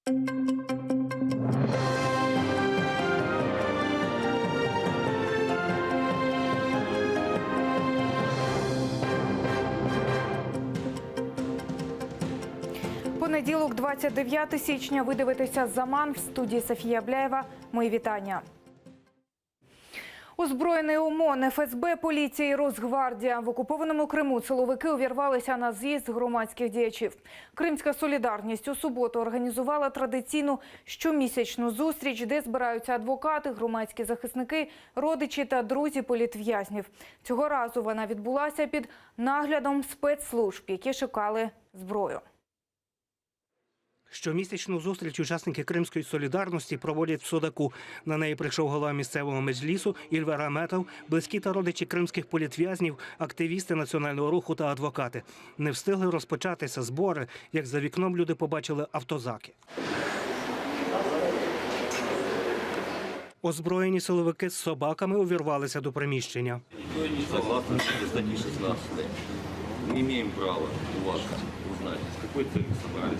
Понеділок, 29 січня. Ви дивитеся «Заман», в студії Софія Бляєва. Мої вітання. Озброєний ОМОН, ФСБ, поліція і Росгвардія. В окупованому Криму силовики увірвалися на з'їзд громадських діячів. Кримська солідарність у суботу організувала традиційну щомісячну зустріч, де збираються адвокати, громадські захисники, родичі та друзі політв'язнів. Цього разу вона відбулася під наглядом спецслужб, які шукали зброю. Щомісячну зустріч учасники Кримської солідарності проводять в Судаку. На неї прийшов голова місцевого меджлісу Ільвер Аметов, близькі та родичі кримських політв'язнів, активісти національного руху та адвокати. Не встигли розпочатися збори, як за вікном люди побачили автозаки. Озброєні силовики з собаками увірвалися до приміщення. Согласно статьи 16, мы имеем право у вас узнать, с какой целью собрались.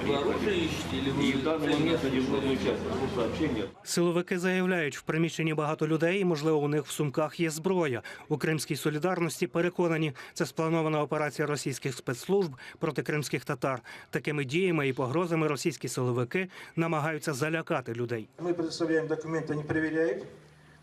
Вы оружие ищете или вы... И в данный момент на дежурную часть прошло сообщение. Силовики заявляють, в приміщенні багато людей і, можливо, у них в сумках є зброя. У Кримській солідарності переконані, це спланована операція російських спецслужб проти кримських татар. Такими діями і погрозами російські силовики намагаються залякати людей. Ми предоставляємо документи, вони перевіряють.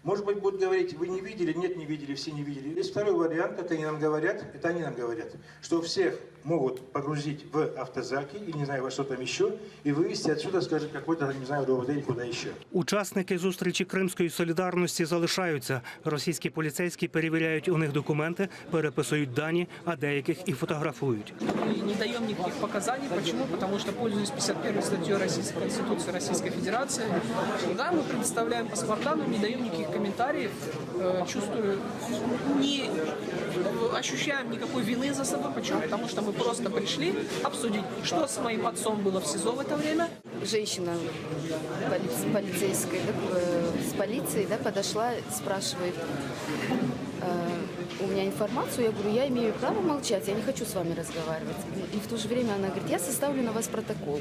Может быть, будут говорить, вы не видели, нет, не видели, все не видели. Есть второй вариант, как они нам говорят, это они нам говорят, что всех могут погрузить в автозаки, или не знаю, во что там еще, и вывезти отсюда, скажем, какой-то, не знаю, РОВД или куда еще. Учасники зустрічі Кримської солідарності залишаються. Російські поліцейські перевіряють у них документи, переписують дані, а деяких і фотографують. Мы не даем никаких показаний. Почему? Потому что, пользуясь 51 статьей Конституции Российской Федерации, да, мы предоставляем паспорта, но не даем никаких комментариев. Чувствую, не ощущаем никакой вины за собой. Почему? Потому что мы просто пришли обсудить, что с моим отцом было в СИЗО в это время. Женщина полицейская, с полицией, да, подошла, спрашивает у меня информацию, я говорю, я имею право молчать, я не хочу с вами разговаривать. И в то же время она говорит, я составлю на вас протокол.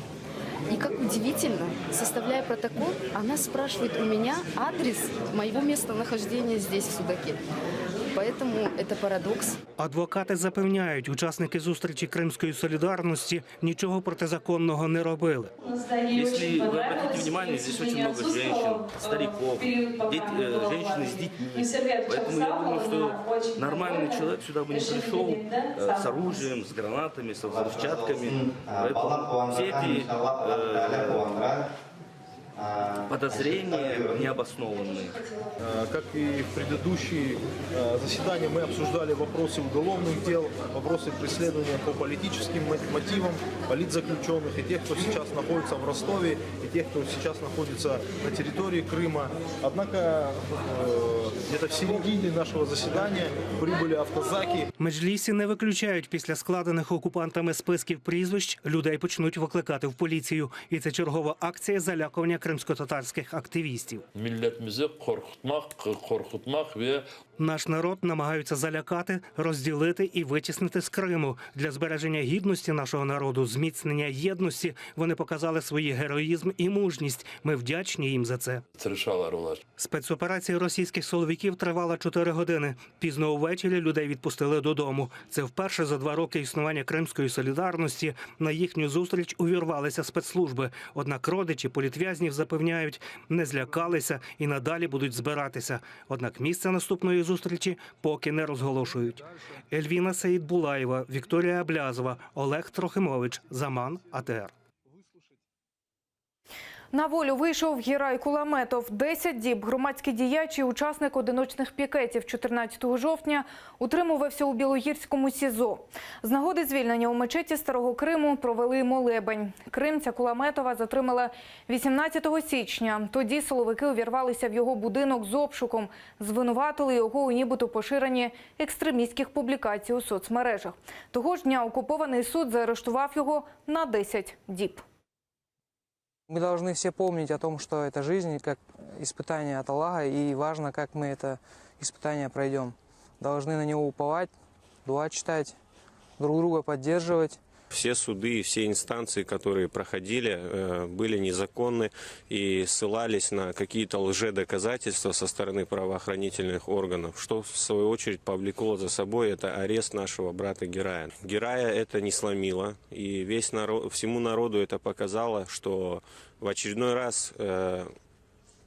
И как удивительно, составляя протокол, она спрашивает у меня адрес моего местонахождения здесь, в Судаке. Поэтому это парадокс. Адвокати запевняють, учасники зустрічі Кримської солідарності нічого протизаконного не робили. Если вы обратите внимание, здесь очень много женщин, стариков, женщины с детьми. Поэтому я думаю, что нормальный человек сюда бы не пришел с оружием, с гранатами, с взрывчатками. Поэтому все эти подозрения необоснованные. Как и в предыдущие заседания, мы обсуждали вопросы уголовных дел, вопросы преследования по политическим мотивам политзаключенных и тех, кто сейчас находится в Ростове, и тех, кто сейчас находится на территории Крыма. Однако где-то в середине нашего заседания прибыли автозаки. Меджлісі не виключають, після складених окупантами списків прізвищ людей почнуть викликати в поліцію. І це чергова акція залякування кримсько-татарських активістів. Наш народ намагаються залякати, розділити і витіснити з Криму. Для збереження гідності нашого народу, зміцнення єдності вони показали свій героїзм і мужність. Ми вдячні їм за це. Спецоперація російських силовиків тривала 4 години. Пізно увечері людей відпустили додому. Це вперше за 2 роки існування Кримської солідарності на їхню зустріч увірвалися спецслужби. Однак родичі політв'язнів запевняють, не злякалися і надалі будуть збиратися. Однак місце наступної зустрічі поки не розголошують. Ельвіна Саїдбулаєва, Вікторія Аблязова, Олег Трохимович, Заман, АТР. На волю вийшов Гірай Куламетов. 10 діб громадський діяч і учасник одиночних пікетів 14 жовтня утримувався у Білогірському СІЗО. З нагоди звільнення у мечеті Старого Криму провели молебень. Кримця Куламетова затримали 18 січня. Тоді силовики увірвалися в його будинок з обшуком. Звинуватили його у нібито поширенні екстремістських публікацій у соцмережах. Того ж дня окупований суд заарештував його на 10 діб. Мы должны все помнить о том, что это жизнь как испытание от Аллаха, и важно, как мы это испытание пройдем. Должны на него уповать, дуа читать, друг друга поддерживать Все суды и все инстанции, которые проходили, были незаконны и ссылались на какие-то лжедоказательства со стороны правоохранительных органов, что в свою очередь повлекло за собой это арест нашего брата Герая. Герая это не сломило, и весь народ, всему народу это показало, что в очередной раз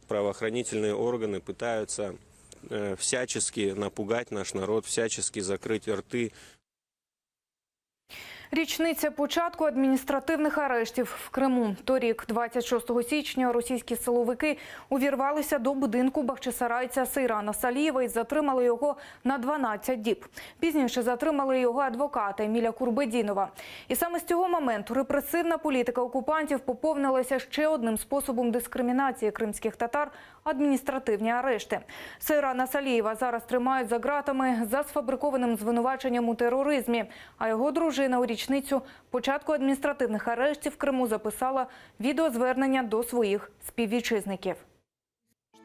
правоохранительные органы пытаются всячески напугать наш народ, всячески закрыть рты. Річниця початку адміністративних арештів в Криму. Торік, 26 січня, російські силовики увірвалися до будинку бахчисарайця Сейрана Салієва і затримали його на 12 діб. Пізніше затримали його адвоката Еміля Курбедінова. І саме з цього моменту репресивна політика окупантів поповнилася ще одним способом дискримінації кримських татар – адміністративні арешти. Сейрана Салієва зараз тримають за ґратами за сфабрикованим звинуваченням у тероризмі, а його дружина у річницю початку адміністративних арештів в Криму записала відеозвернення до своїх співвітчизників.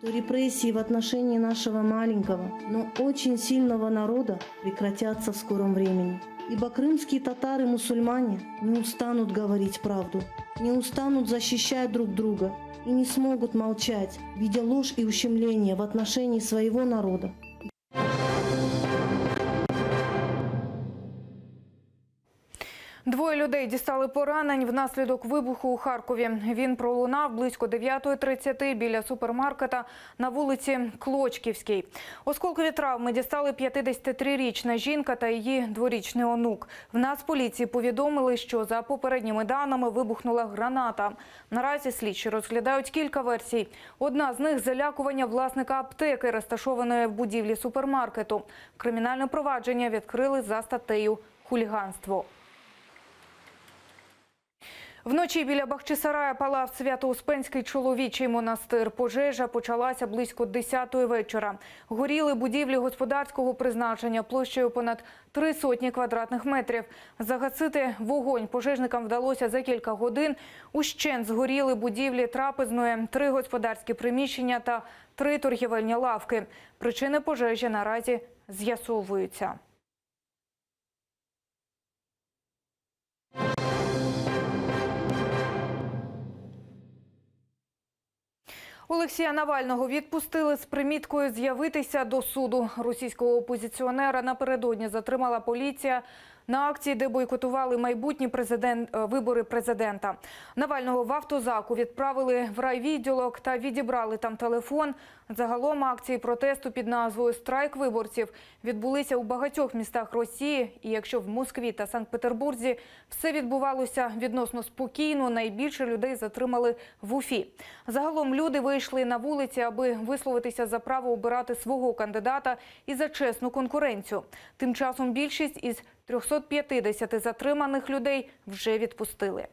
Что репрессии в отношении нашего маленького, но очень сильного народа прекратятся в скором времени. Ибо крымские татары-мусульмане не устанут говорить правду, не устанут защищать друг друга и не смогут молчать, видя ложь и ущемление в отношении своего народа. Двоє людей дістали поранень внаслідок вибуху у Харкові. Він пролунав близько 9:30 біля супермаркета на вулиці Клочківській. Осколкові травми дістали 53-річна жінка та її 2-річний онук. В Нацполіції повідомили, що за попередніми даними вибухнула граната. Наразі слідчі розглядають кілька версій. Одна з них – залякування власника аптеки, розташованої в будівлі супермаркету. Кримінальне провадження відкрили за статтею «Хуліганство». Вночі біля Бахчисарая палав Свято-Успенський чоловічий монастир. Пожежа почалася близько 10-ї вечора. Горіли будівлі господарського призначення площею понад 300 квадратних метрів. Загасити вогонь пожежникам вдалося за кілька годин. Ущент згоріли будівлі трапезної, 3 господарські приміщення та 3 торгівельні лавки. Причини пожежі наразі з'ясовуються. Олексія Навального відпустили з приміткою з'явитися до суду. Російського опозиціонера напередодні затримала поліція на акції, де бойкотували майбутні вибори президента. Навального в автозаку відправили в райвідділок та відібрали там телефон. Загалом акції протесту під назвою «Страйк виборців» відбулися у багатьох містах Росії. І якщо в Москві та Санкт-Петербурзі все відбувалося відносно спокійно, найбільше людей затримали в Уфі. Загалом люди вийшли на вулиці, аби висловитися за право обирати свого кандидата і за чесну конкуренцію. Тим часом більшість із 350 затриманих людей вже відпустили.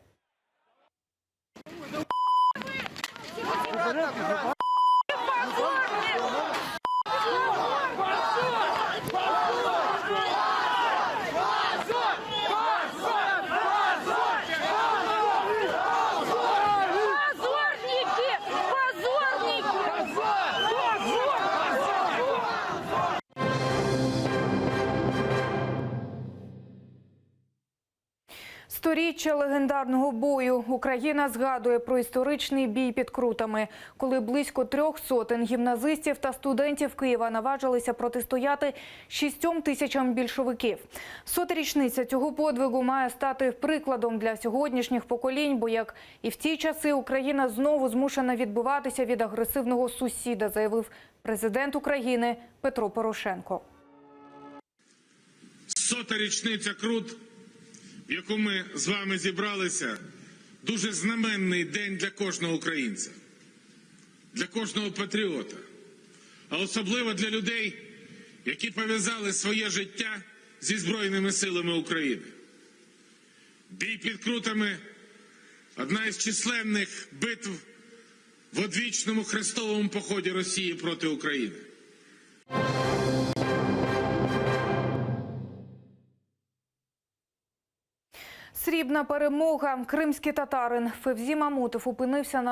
Сторіччя легендарного бою. Україна згадує про історичний бій під Крутами, коли близько 300 гімназистів та студентів Києва наважилися протистояти 6 тисячам більшовиків. 100-та річниця цього подвигу має стати прикладом для сьогоднішніх поколінь, бо, як і в ті часи, Україна знову змушена відбиватися від агресивного сусіда, заявив президент України Петро Порошенко. 100-та річниця Крут, в яку ми з вами зібралися, дуже знаменний день для кожного українця, для кожного патріота, а особливо для людей, які пов'язали своє життя зі Збройними силами України. Бій під Крутами – одна із численних битв в одвічному хрестовому поході Росії проти України. Срібна Потрібна перемога. Кримський татарин Февзі Мамутов опинився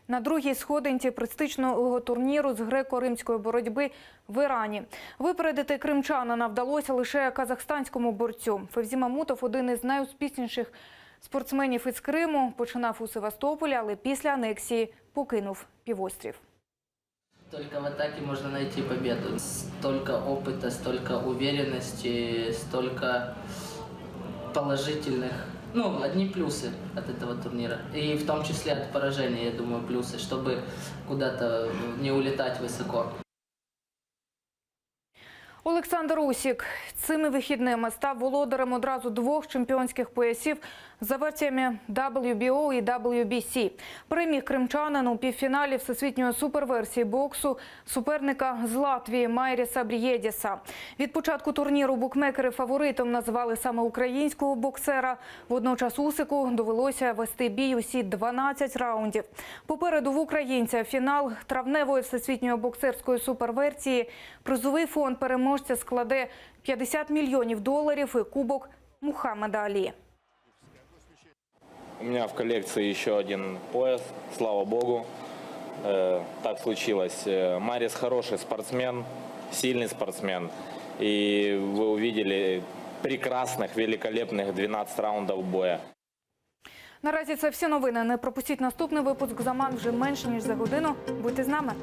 на другій сходинці престижного турніру з греко-римської боротьби в Ірані. Випередити кримчанина вдалося лише казахстанському борцю. Февзі Мамутов – один із найуспішніших спортсменів із Криму. Починав у Севастополі, але після анексії покинув півострів. Только в атаке можно найти победу. Столько опыта, столько уверенности, столько положительных, одни плюсы от этого турнира. И в том числе от поражения, я думаю, плюсы, чтобы куда-то не улетать высоко. Олександр Усік цими вихідними став володарем одразу 2 чемпіонських поясів за версіями WBO і WBC. Переміг кримчанин у півфіналі всесвітньої суперверсії боксу суперника з Латвії Майріса Брієдіса. Від початку турніру букмекери фаворитом називали саме українського боксера. Водночас Усику довелося вести бій усі 12 раундів. Попереду в українця фінал травневої всесвітньої боксерської суперверсії. Призовий фонд переможця складе $50 мільйонів і кубок Мухаммеда Алі. У меня в коллекции еще один пояс, слава богу. Так случилось. Марис хороший спортсмен, сильный спортсмен. И вы увидели прекрасных, великолепных 12 раундов боя. Наразі це всі новини. Не пропустіть наступний випуск «Заман» вже менше ніж за годину. Будьте з нами.